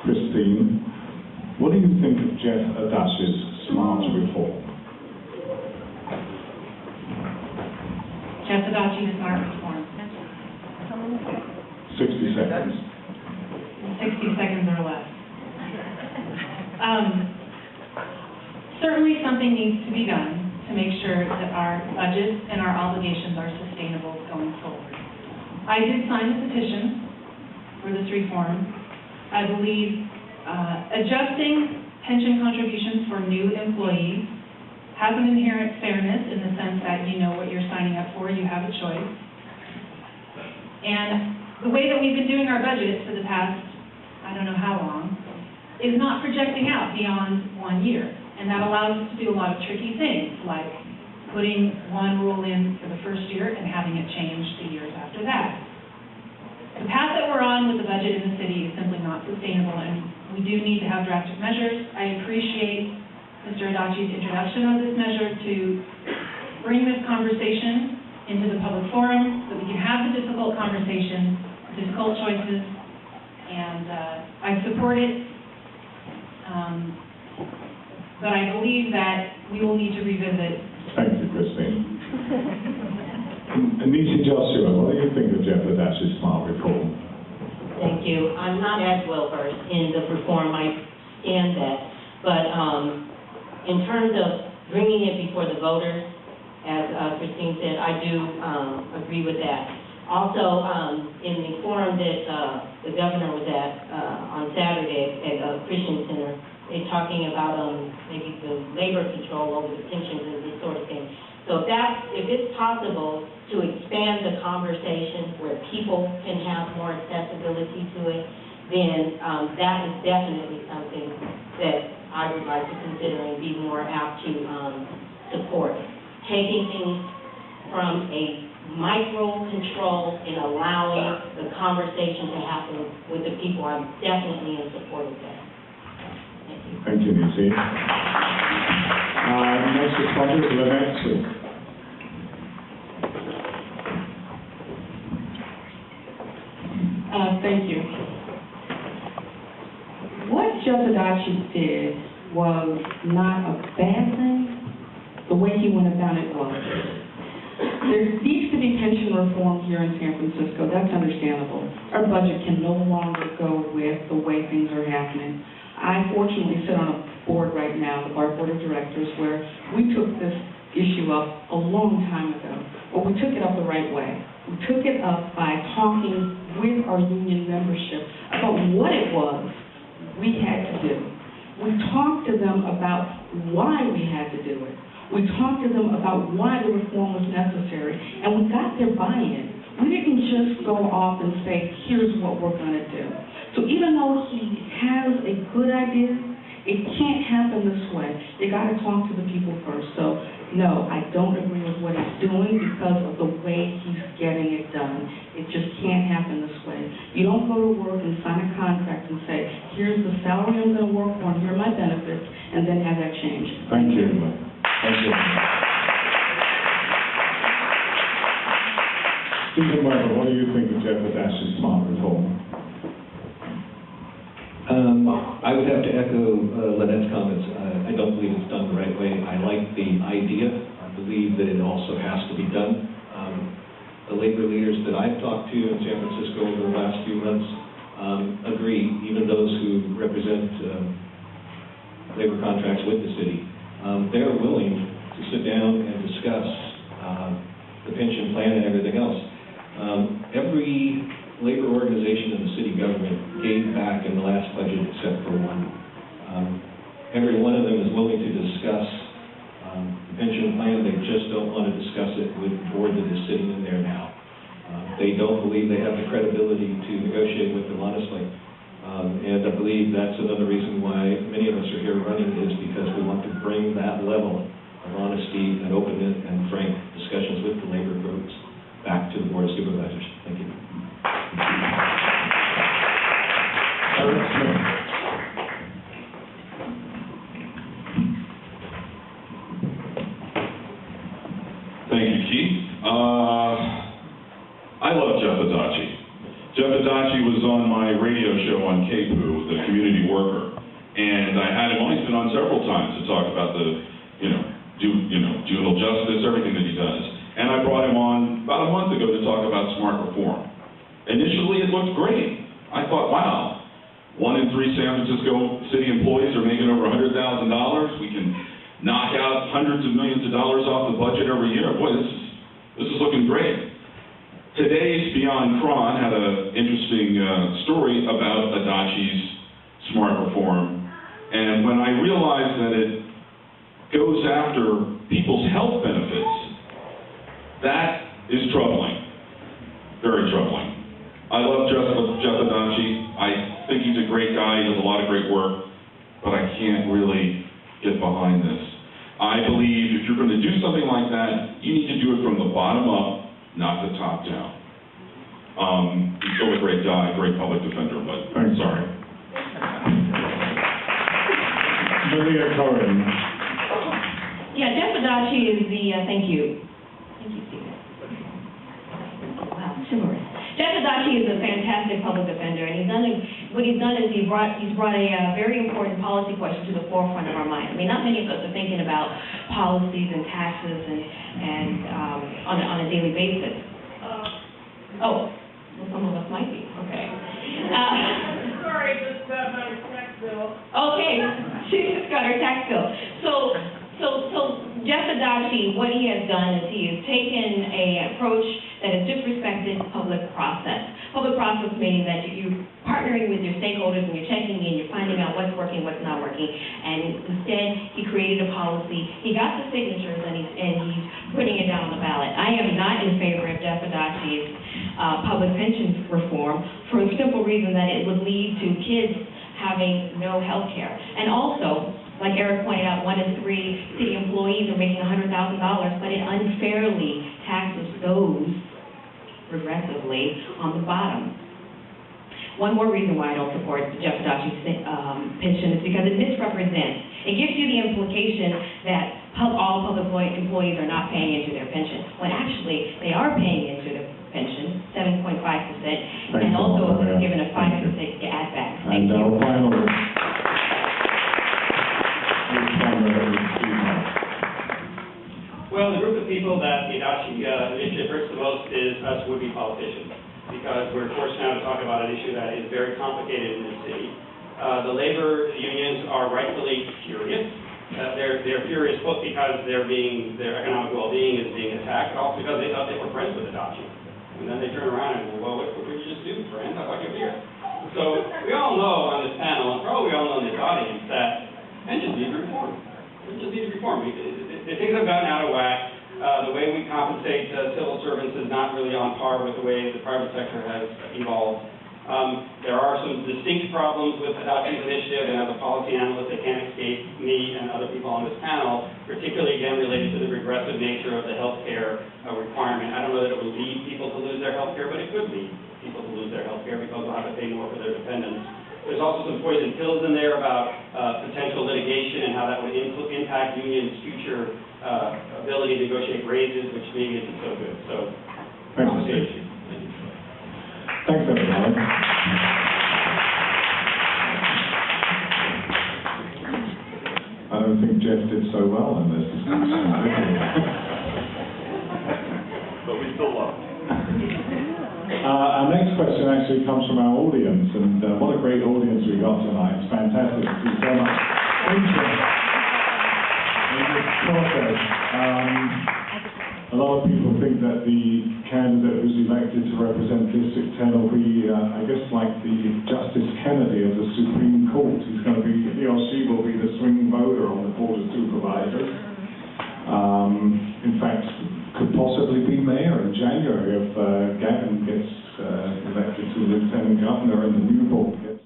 Christine, what do you think of Jeff Adash's smart reform? Jeff Adachi's smart reform. 60 seconds. 60 seconds or less. Certainly something needs to be done to make sure that our budgets and our obligations are sustainable going forward. I did sign the petition for this reform. I believe adjusting pension contributions for new employees has an inherent fairness in the sense that you know what you're signing up for, you have a choice. And the way that we've been doing our budgets for the past, I don't know how long, is not projecting out beyond 1 year. And that allows us to do a lot of tricky things, like putting one rule in for the first year and having it change the years after that. The path that we're on with the budget in the city is simply not sustainable, and we do need to have drastic measures. I appreciate Mr. Adachi's introduction of this measure to bring this conversation into the public forum so we can have the difficult conversation, difficult choices, and I support it. But I believe that we will need to revisit. Thank you, Christine. Anita Joshua, what do you think of Jeff Adash's smart reform? Thank you. I'm not as well versed in the reform. I stand that. But in terms of bringing it before the voters, as Christine said, I do agree with that. Also, in the forum that the governor was at on Saturday at Christian Center, they're talking about maybe the labor control over the pensions and this sort of thing. So if it's possible to expand the conversation where people can have more accessibility to it, then that is definitely something that I would like to consider and be more apt to support. Taking things from a micro control and allowing the conversation to happen with the people, I'm definitely in support of that. Thank you, Nisi. Next respondent, Lynette Sweet. Thank you. What Jeff Adachi did was not a bad thing. The way he went about it was. There needs to be pension reform here in San Francisco. That's understandable. Our budget can no longer go with the way things are happening. I fortunately sit on a board right now, the board of directors, where we took this issue up a long time ago, but we took it up the right way. We took it up by talking with our union membership about what it was we had to do. We talked to them about why we had to do it. We talked to them about why the reform was necessary, and we got their buy-in. We didn't just go off and say, here's what we're going to do. So even though he has a good idea, it can't happen this way. You got to talk to the people first. So no, I don't agree with what he's doing because of the way he's getting it done. It just can't happen this way. You don't go to work and sign a contract and say, here's the salary I'm going to work for, and here are my benefits, and then have that change. Thank you. Thank you. Stephen Weber, what do you think of Jeff Adash's smart reform? I would have to echo Lynette's comments. I don't believe it's done the right way. I like the idea. I believe that it also has to be done. The labor leaders that I've talked to in San Francisco over the last few months agree, even those who represent labor contracts with the city. They're willing to sit down and discuss the pension plan and everything else. Every labor organization in the city government gave back in the last budget except for one. Every one of them is willing to discuss the pension plan. They just don't want to discuss it with the board that is sitting in there now. They don't believe they have the credibility to negotiate with them honestly. And I believe that's another reason why many of us are here running, is because we want to bring that level of honesty and openness and frank discussions with the labor groups back to the Board of Supervisors. Thank you. Thank you, Keith. I love Jeff Adachi. Jeff Adachi was on my my radio show on KPOO, the community worker, and I had him on. He's been on several times to talk about the, juvenile justice, everything that he does. And I brought him on about a month ago to talk about smart reform. Initially, it looked great. I thought, wow, 1 in 3 San Francisco city employees are making over $100,000. We can knock out hundreds of millions of dollars off the budget every year. Boy, this is looking great. Today's Beyond Cron had an interesting story about Adachi's smart reform. And when I realized that it goes after people's health benefits, that is troubling, very troubling. I love Jeff Adachi. I think he's a great guy. He does a lot of great work, but I can't really get behind this. I believe if you're going to do something like that, you need to do it from the bottom up, not the top down. He's still a great guy, great public defender, but I'm sorry. Maria Cohen. Yeah, Jeff Adachi is the, thank you, Stephen. Wow, chivalrous. Jeff Adachi is a fantastic public defender, and what he's done is he's brought a very important policy question to the forefront of our mind. I mean, not many of us are thinking about policies and taxes and on a daily basis. Well, some of us might be, okay. Sorry, just got my tax bill. Okay, she just got her tax bill. So Jeff Adachi, what he has done is he has taken an approach that has disrespected public process. Public process meaning that you're partnering with your stakeholders and you're checking in, you're finding out what's working, what's not working. And instead, he created a policy. He got the signatures and he's putting it down on the ballot. I am not in favor of Jeff Adachi's public pension reform for the simple reason that it would lead to kids having no health care. And also, like Eric pointed out, 1 in 3 city employees are making $100,000, but it unfairly taxes those regressively on the bottom. One more reason why I don't support Jeff Adachi's pension is because it misrepresents. It gives you the implication that all public employees are not paying into their pension, when actually they are paying into their pension, 7.5%, and also given a 5% add back. And our final Well, the group of people that the Adachi initiative hurts the most is us would-be politicians, because we're forced now to talk about an issue that is very complicated in this city. The labor unions are rightfully furious. They're furious both because their economic well-being is being attacked, but also because they thought they were friends with Adachi. And then they turn around and go, well, what did you just do, friend? I thought you were here. So we all know on this panel, and probably we all know in this audience, that pensions need reform. Pensions need reform. Things have gotten out of whack. The way we compensate civil servants is not really on par with the way the private sector has evolved. There are some distinct problems with Adachi's initiative, and as a policy analyst, they can't escape me and other people on this panel, particularly, again, related to the regressive nature of the health care requirement. I don't know that it will lead people to lose their health care, but it could lead people to lose their health care because they'll have to pay more for their dependents. There's also some poison pills in there about potential litigation and how that would impact unions' future ability to negotiate raises, which maybe isn't so good. So, conversation. Thanks, everyone. I don't think Jeff did so well in this discussion. But we still love him. Our next question actually comes from our audience, and what a great audience we got tonight. It's fantastic to see so much interest in this process. A lot of people think that the candidate who's elected to represent District 10 will be, I guess, like the Justice Kennedy of the Supreme Court. He's going to be, he or she will be the swing voter on the Board of Supervisors. In fact, could possibly be mayor in January if Gavin gets elected to lieutenant governor in the Newport